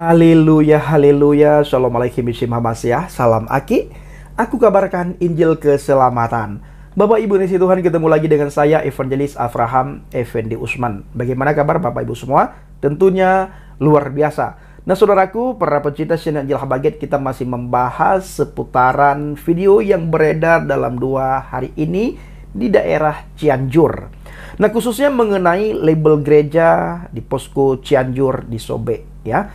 Haleluya, haleluya, Shalom alaikum Hamasyah, salam Aki. Aku kabarkan Injil keselamatan. Bapak Ibu Nisi Tuhan, ketemu lagi dengan saya Evangelis Avraham Effendi Usman. Bagaimana kabar Bapak Ibu semua? Tentunya luar biasa. Nah saudaraku, para pecinta channel Injil Habaget, kita masih membahas seputaran video yang beredar dalam 2 hari ini di daerah Cianjur. Nah khususnya mengenai label gereja di posko Cianjur di Sobe ya.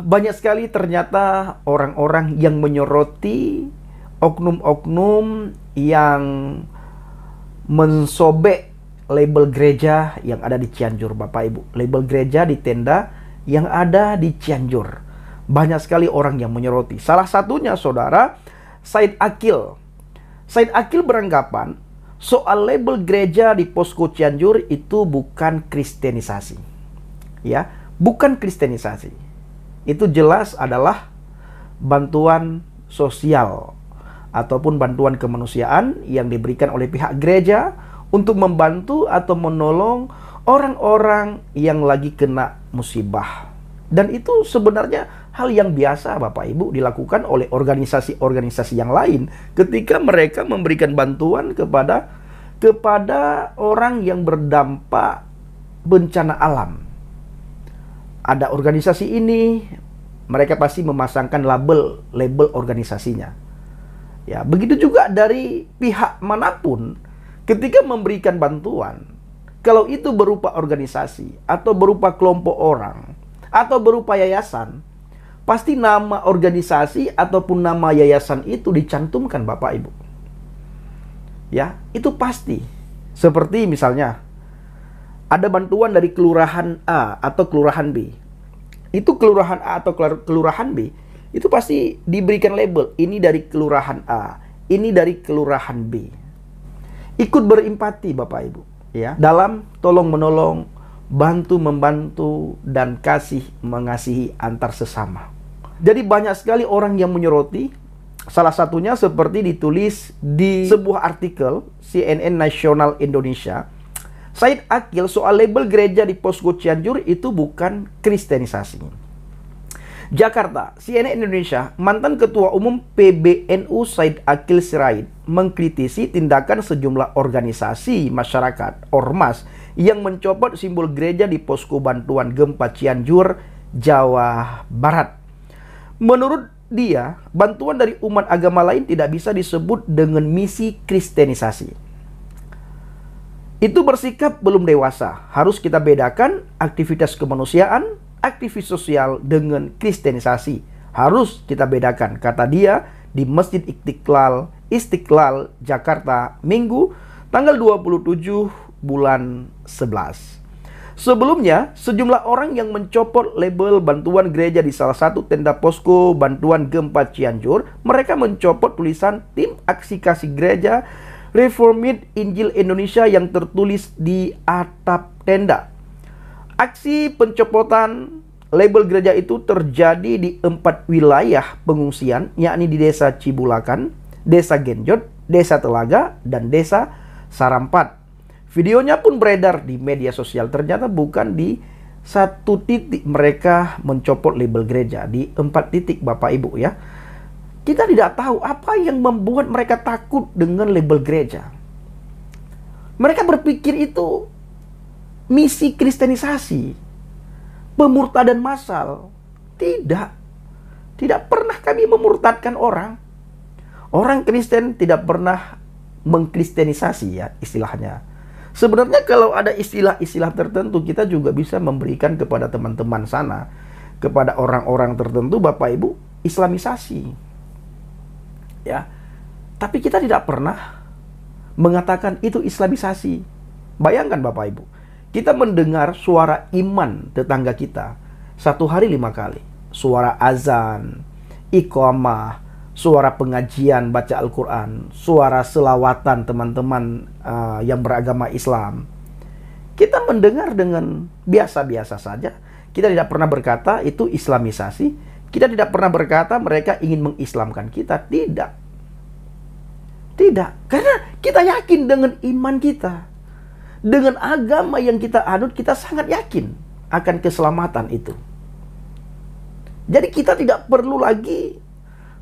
Banyak sekali ternyata orang-orang yang menyoroti oknum-oknum yang mensobek label gereja yang ada di Cianjur Bapak Ibu. Label gereja di tenda yang ada di Cianjur. Banyak sekali orang yang menyoroti. Salah satunya saudara, Said Akil. Said Akil beranggapan soal label gereja di posko Cianjur itu bukan kristenisasi. Ya, bukan kristenisasi. Itu jelas adalah bantuan sosial ataupun bantuan kemanusiaan yang diberikan oleh pihak gereja untuk membantu atau menolong orang-orang yang lagi kena musibah. Dan itu sebenarnya hal yang biasa Bapak Ibu dilakukan oleh organisasi-organisasi yang lain ketika mereka memberikan bantuan kepada orang yang berdampak bencana alam. Ada organisasi ini, mereka pasti memasangkan label organisasinya. Ya, begitu juga dari pihak manapun ketika memberikan bantuan, kalau itu berupa organisasi atau berupa kelompok orang atau berupa yayasan, pasti nama organisasi ataupun nama yayasan itu dicantumkan Bapak Ibu. Ya, itu pasti. Seperti misalnya ada bantuan dari kelurahan A atau kelurahan B. Itu kelurahan A atau kelurahan B itu pasti diberikan label ini dari kelurahan A, ini dari kelurahan B. Ikut berempati Bapak Ibu ya dalam tolong menolong, bantu membantu dan kasih mengasihi antar sesama. Jadi banyak sekali orang yang menyoroti. Salah satunya seperti ditulis di sebuah artikel CNN Nasional Indonesia, Said Akil soal label gereja di posko Cianjur itu bukan kristenisasi. Jakarta, CNN Indonesia, mantan Ketua Umum PBNU Said Akil Sirait mengkritisi tindakan sejumlah organisasi masyarakat ormas yang mencopot simbol gereja di posko bantuan gempa Cianjur, Jawa Barat. Menurut dia, bantuan dari umat agama lain tidak bisa disebut dengan misi kristenisasi. Itu bersikap belum dewasa. Harus kita bedakan aktivitas kemanusiaan, aktivis sosial dengan kristenisasi. Harus kita bedakan, kata dia di Masjid Istiqlal, Jakarta, Minggu, tanggal 27 bulan 11. Sebelumnya, sejumlah orang yang mencopot label bantuan gereja di salah satu tenda posko bantuan gempa Cianjur, mereka mencopot tulisan Tim Aksi Kasih Gereja Reformed Injil Indonesia yang tertulis di atap tenda. Aksi pencopotan label gereja itu terjadi di 4 wilayah pengungsian, yakni di Desa Cibulakan, Desa Genjot, Desa Telaga, dan Desa Sarampat. Videonya pun beredar di media sosial. Ternyata bukan di 1 titik mereka mencopot label gereja, di 4 titik Bapak Ibu ya. Kita tidak tahu apa yang membuat mereka takut dengan label gereja. Mereka berpikir itu misi kristenisasi, pemurtadan massal. Tidak pernah kami memurtadkan orang. Orang Kristen tidak pernah mengkristenisasi ya istilahnya. Sebenarnya kalau ada istilah-istilah tertentu kita juga bisa memberikan kepada teman-teman sana, kepada orang-orang tertentu Bapak Ibu, islamisasi. Ya. Tapi kita tidak pernah mengatakan itu islamisasi. Bayangkan Bapak Ibu, kita mendengar suara iman tetangga kita 1 hari 5 kali. Suara azan, iqamah, suara pengajian baca Al-Quran, suara selawatan teman-teman yang beragama Islam. Kita mendengar dengan biasa-biasa saja. Kita tidak pernah berkata itu islamisasi. Kita tidak pernah berkata mereka ingin mengislamkan kita. Tidak. Karena kita yakin dengan iman kita. Dengan agama yang kita anut, kita sangat yakin akan keselamatan itu. Jadi kita tidak perlu lagi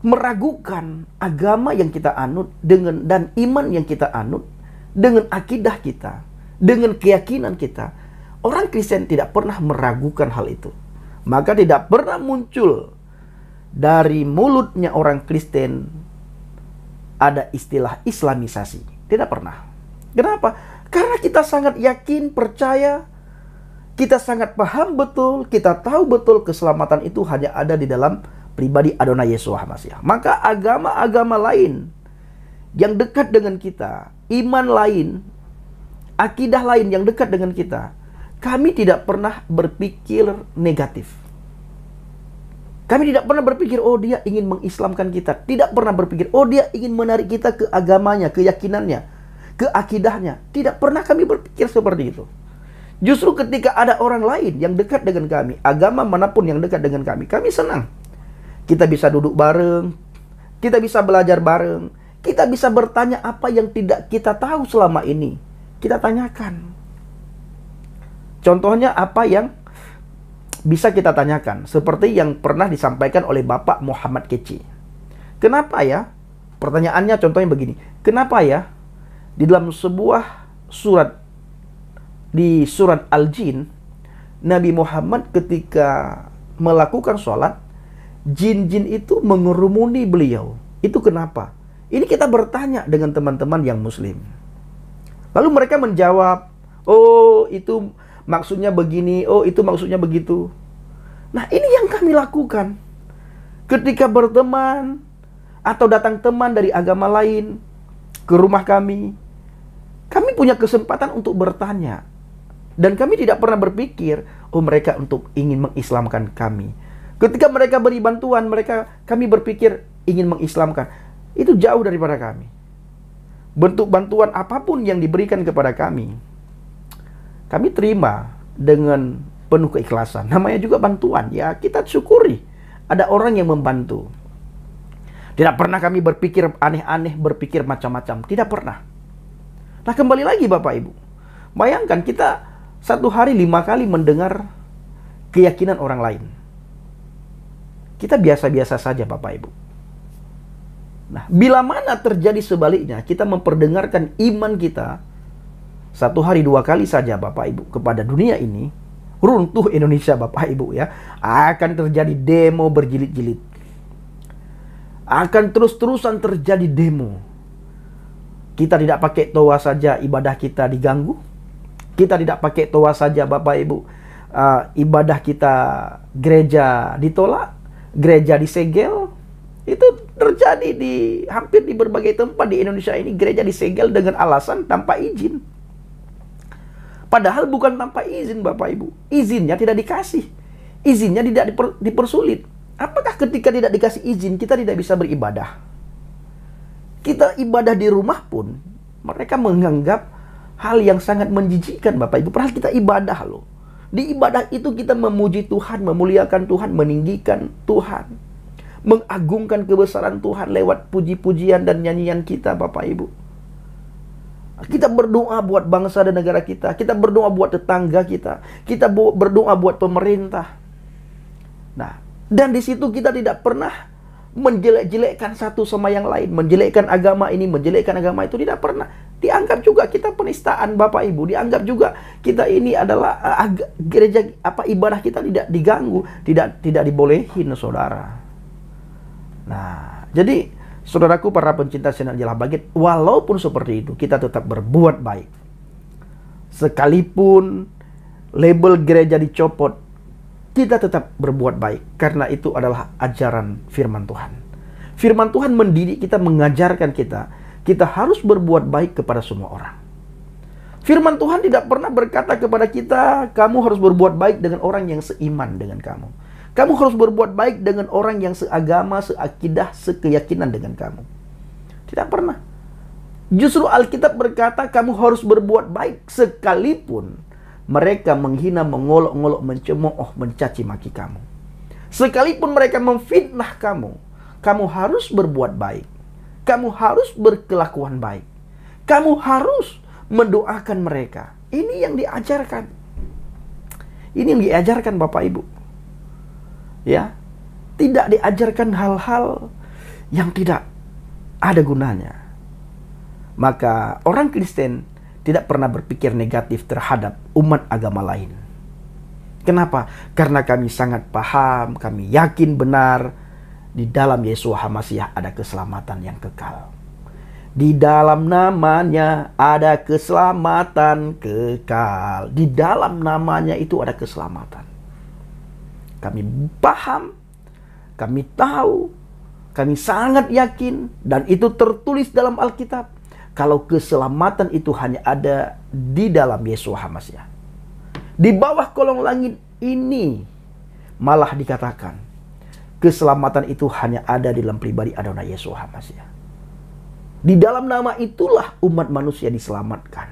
meragukan agama yang kita anut dan iman yang kita anut dengan akidah kita, dengan keyakinan kita. Orang Kristen tidak pernah meragukan hal itu. Maka tidak pernah muncul dari mulutnya orang Kristen ada istilah Islamisasi. Tidak pernah. Kenapa? Karena kita sangat yakin, percaya, kita sangat paham betul, kita tahu betul keselamatan itu hanya ada di dalam pribadi Adonai Yeshua Mashiach. Maka agama-agama lain yang dekat dengan kita, iman lain, akidah lain yang dekat dengan kita, kami tidak pernah berpikir negatif. Kami tidak pernah berpikir, oh dia ingin mengislamkan kita. Tidak pernah berpikir, oh dia ingin menarik kita ke agamanya, keyakinannya, ke akidahnya. Tidak pernah kami berpikir seperti itu. Justru ketika ada orang lain yang dekat dengan kami, agama manapun yang dekat dengan kami senang. Kita bisa duduk bareng, kita bisa belajar bareng, kita bisa bertanya apa yang tidak kita tahu selama ini. Kita tanyakan. Contohnya apa yang bisa kita tanyakan, seperti yang pernah disampaikan oleh Bapak Muhammad Keci. Kenapa ya? Pertanyaannya contohnya begini. Kenapa ya? Di dalam sebuah surat, di surat Al-Jin, Nabi Muhammad ketika melakukan sholat, jin-jin itu mengerumuni beliau. Itu kenapa? Ini kita bertanya dengan teman-teman yang muslim. Lalu mereka menjawab, oh itu maksudnya begini, oh itu maksudnya begitu. Nah ini yang kami lakukan. Ketika berteman atau datang teman dari agama lain ke rumah kami punya kesempatan untuk bertanya. Dan kami tidak pernah berpikir, oh mereka untuk ingin mengislamkan kami. Ketika mereka beri bantuan, kami berpikir ingin mengislamkan. Itu jauh daripada kami. Bentuk bantuan apapun yang diberikan kepada kami terima dengan penuh keikhlasan. Namanya juga bantuan. Ya, kita syukuri ada orang yang membantu. Tidak pernah kami berpikir aneh-aneh, berpikir macam-macam. Tidak pernah. Nah, kembali lagi Bapak Ibu. Bayangkan kita satu hari 5 kali mendengar keyakinan orang lain. Kita biasa-biasa saja Bapak Ibu. Nah, bila mana terjadi sebaliknya, kita memperdengarkan iman kita satu hari 2 kali saja Bapak Ibu kepada dunia ini, runtuh Indonesia Bapak Ibu ya. Akan terjadi demo berjilid-jilid. Akan terus-terusan terjadi demo. Kita tidak pakai toa saja ibadah kita diganggu. Kita tidak pakai toa saja Bapak Ibu, ibadah kita gereja ditolak, gereja disegel. Itu terjadi hampir di berbagai tempat di Indonesia ini. Gereja disegel dengan alasan tanpa izin. Padahal bukan tanpa izin Bapak Ibu. Izinnya tidak dikasih. Izinnya tidak dipersulit. Apakah ketika tidak dikasih izin kita tidak bisa beribadah? Kita ibadah di rumah pun mereka menganggap hal yang sangat menjijikkan Bapak Ibu. Padahal kita ibadah loh. Di ibadah itu kita memuji Tuhan, memuliakan Tuhan, meninggikan Tuhan. Mengagungkan kebesaran Tuhan lewat puji-pujian dan nyanyian kita Bapak Ibu. Kita berdoa buat bangsa dan negara kita. Kita berdoa buat tetangga kita. Kita berdoa buat pemerintah. Nah, dan di situ kita tidak pernah menjelek-jelekkan satu sama yang lain. Menjelekkan agama ini, menjelekkan agama itu. Tidak pernah. Dianggap juga kita penistaan Bapak Ibu. Dianggap juga kita ini adalah gereja, ibadah kita tidak diganggu. Tidak dibolehin saudara. Nah, jadi saudaraku para pencinta channel Jelah Bangkit, walaupun seperti itu kita tetap berbuat baik. Sekalipun label gereja dicopot, kita tetap berbuat baik karena itu adalah ajaran firman Tuhan. Firman Tuhan mendidik kita, mengajarkan kita harus berbuat baik kepada semua orang. Firman Tuhan tidak pernah berkata kepada kita, kamu harus berbuat baik dengan orang yang seiman dengan kamu. Kamu harus berbuat baik dengan orang yang seagama, seakidah, sekeyakinan dengan kamu. Tidak pernah. Justru Alkitab berkata kamu harus berbuat baik sekalipun mereka menghina, mengolok-ngolok, mencemooh, mencaci maki kamu. Sekalipun mereka memfitnah kamu, kamu harus berbuat baik. Kamu harus berkelakuan baik. Kamu harus mendoakan mereka. Ini yang diajarkan. Ini yang diajarkan Bapak Ibu. Ya. tidak diajarkan hal-hal yang tidak ada gunanya. Maka orang Kristen tidak pernah berpikir negatif terhadap umat agama lain. Kenapa? Karena kami sangat paham, kami yakin benar di dalam Yesua HaMasiah ada keselamatan yang kekal. Di dalam namanya ada keselamatan kekal. Di dalam namanya itu ada keselamatan. Kami paham, kami tahu, kami sangat yakin, dan itu tertulis dalam Alkitab. Kalau keselamatan itu hanya ada di dalam Yesua HaMasiah. Di bawah kolong langit ini malah dikatakan keselamatan itu hanya ada di dalam pribadi Adonai Yesua HaMasiah. Di dalam nama itulah umat manusia diselamatkan.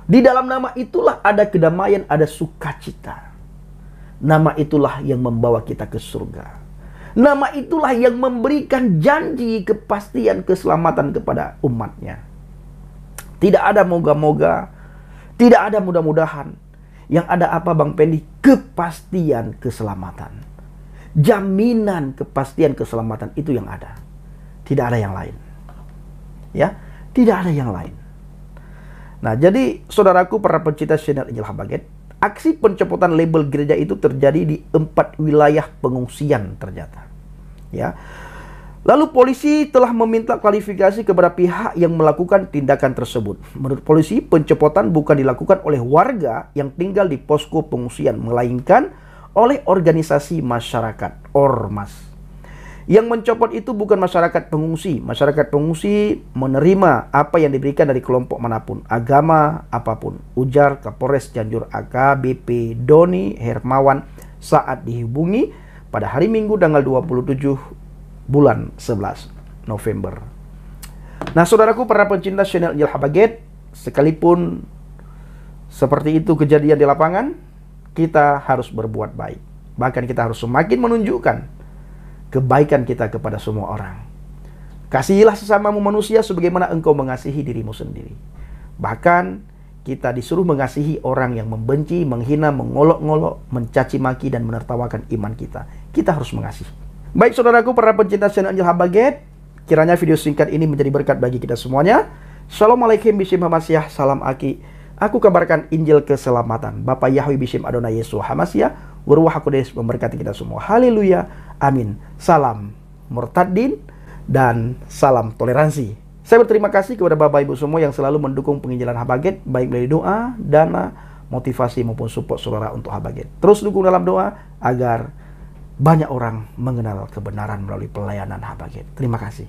Di dalam nama itulah ada kedamaian, ada sukacita. Nama itulah yang membawa kita ke surga. Nama itulah yang memberikan janji kepastian keselamatan kepada umatnya. Tidak ada moga-moga, tidak ada mudah-mudahan. Yang ada apa Bang Pendi? Kepastian keselamatan. Jaminan kepastian keselamatan itu yang ada. Tidak ada yang lain. Ya, tidak ada yang lain. Nah, jadi saudaraku para pencinta channel Injil Habaget, aksi pencopotan label gereja itu terjadi di 4 wilayah pengungsian ternyata. Ya. Lalu polisi telah meminta klarifikasi kepada pihak yang melakukan tindakan tersebut. Menurut polisi, pencopotan bukan dilakukan oleh warga yang tinggal di posko pengungsian, melainkan oleh organisasi masyarakat, ormas. Yang mencopot itu bukan masyarakat pengungsi. Masyarakat pengungsi menerima apa yang diberikan dari kelompok manapun, agama apapun, ujar Kapolres Cianjur AKBP Doni Hermawan saat dihubungi pada hari Minggu tanggal 27 bulan 11 November. Nah, saudaraku para pencinta channel Injil Habaget, sekalipun seperti itu kejadian di lapangan, kita harus berbuat baik. Bahkan kita harus semakin menunjukkan kebaikan kita kepada semua orang. Kasihilah sesamamu manusia sebagaimana engkau mengasihi dirimu sendiri. Bahkan kita disuruh mengasihi orang yang membenci, menghina, mengolok-ngolok, mencaci maki dan menertawakan iman kita. Kita harus mengasihi. Baik saudaraku para pencinta channel Injil Habaget, kiranya video singkat ini menjadi berkat bagi kita semuanya. Shalom alaikum bishim hamasiah, salam aki. Aku kabarkan Injil keselamatan. Bapak Yahweh bishim Adonai Yesua HaMasiah, Waruah HaKodes memberkati kita semua. Haleluya. Amin. Salam murtadin dan salam toleransi. Saya berterima kasih kepada Bapak Ibu semua yang selalu mendukung penginjilan Habaget, baik melalui doa, dana, motivasi maupun support saudara untuk Habaget. Terus dukung dalam doa agar banyak orang mengenal kebenaran melalui pelayanan Habaget. Terima kasih.